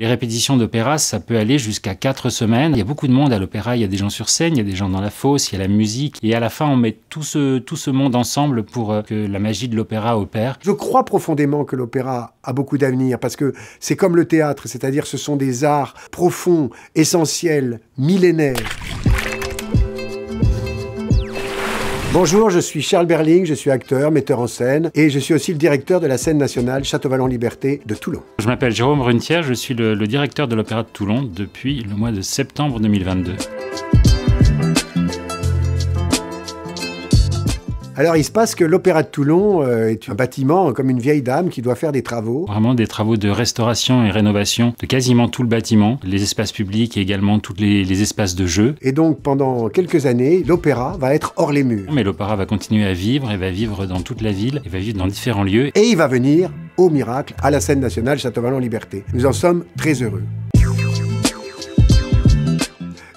Les répétitions d'opéra, ça peut aller jusqu'à 4 semaines. Il y a beaucoup de monde à l'opéra, il y a des gens sur scène, il y a des gens dans la fosse, il y a la musique. Et à la fin, on met tout ce monde ensemble pour que la magie de l'opéra opère. Je crois profondément que l'opéra a beaucoup d'avenir parce que c'est comme le théâtre, c'est-à-dire ce sont des arts profonds, essentiels, millénaires. Bonjour, je suis Charles Berling, je suis acteur, metteur en scène et je suis aussi le directeur de la scène nationale Château-Vallon-Liberté de Toulon. Je m'appelle Jérôme Brunetière, je suis le directeur de l'Opéra de Toulon depuis le mois de septembre 2022. Alors il se passe que l'Opéra de Toulon est un bâtiment comme une vieille dame qui doit faire des travaux. Vraiment des travaux de restauration et rénovation de quasiment tout le bâtiment, les espaces publics et également tous les espaces de jeu. Et donc pendant quelques années, l'opéra va être hors les murs. Mais l'opéra va continuer à vivre, il va vivre dans toute la ville, il va vivre dans différents lieux. Et il va venir, au miracle, à la scène nationale Château-Vallon-Liberté. Nous en sommes très heureux.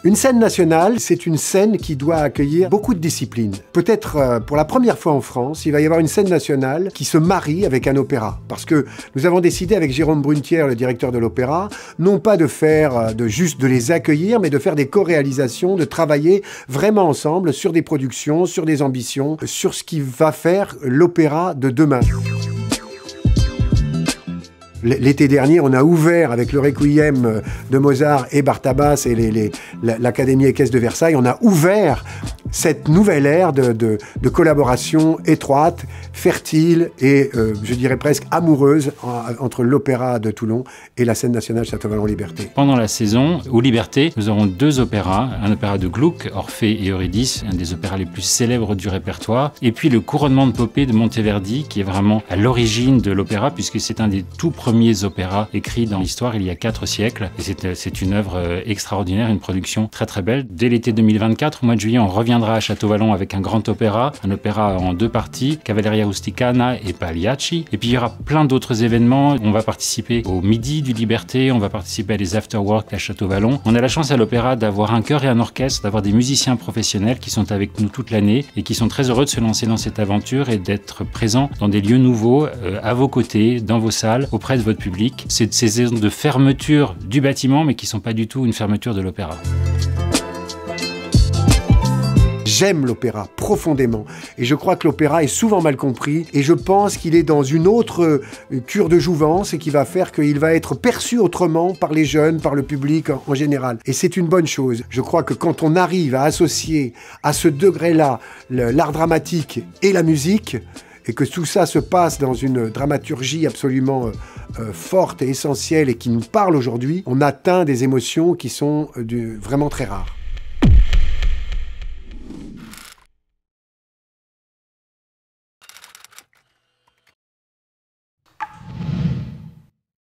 Une scène nationale, c'est une scène qui doit accueillir beaucoup de disciplines. Peut-être pour la première fois en France, il va y avoir une scène nationale qui se marie avec un opéra. Parce que nous avons décidé avec Jérôme Brunetière, le directeur de l'opéra, non pas de faire juste de les accueillir, mais de faire des co-réalisations, de travailler vraiment ensemble sur des productions, sur des ambitions, sur ce qui va faire l'opéra de demain. L'été dernier, on a ouvert avec le Requiem de Mozart et Bartabas et l'Académie équestre de Versailles, on a ouvert cette nouvelle ère de collaboration étroite, fertile et, je dirais presque amoureuse entre l'Opéra de Toulon et la scène nationale Château-Vallon-Liberté. Pendant la saison, aux Libertés, nous aurons 2 opéras, un opéra de Gluck, Orphée et Eurydice, un des opéras les plus célèbres du répertoire, et puis le Couronnement de Popée de Monteverdi, qui est vraiment à l'origine de l'opéra, puisque c'est un des tout premiers opéras écrits dans l'histoire il y a 4 siècles, et c'est une œuvre extraordinaire, une production très très belle. Dès l'été 2024, au mois de juillet, on reviendra à Château-Vallon avec un grand opéra, un opéra en 2 parties, Cavalleria Rusticana et Pagliacci. Et puis il y aura plein d'autres événements. On va participer au Midi du Liberté, on va participer à des afterworks à Château-Vallon. On a la chance à l'opéra d'avoir un chœur et un orchestre, d'avoir des musiciens professionnels qui sont avec nous toute l'année et qui sont très heureux de se lancer dans cette aventure et d'être présents dans des lieux nouveaux, à vos côtés, dans vos salles, auprès de votre public. C'est ces saisons de fermeture du bâtiment, mais qui ne sont pas du tout une fermeture de l'opéra. J'aime l'opéra profondément et je crois que l'opéra est souvent mal compris et je pense qu'il est dans une autre cure de jouvence et qui va faire qu'il va être perçu autrement par les jeunes, par le public en général. Et c'est une bonne chose. Je crois que quand on arrive à associer à ce degré-là l'art dramatique et la musique, et que tout ça se passe dans une dramaturgie absolument forte et essentielle et qui nous parle aujourd'hui, on atteint des émotions qui sont vraiment très rares.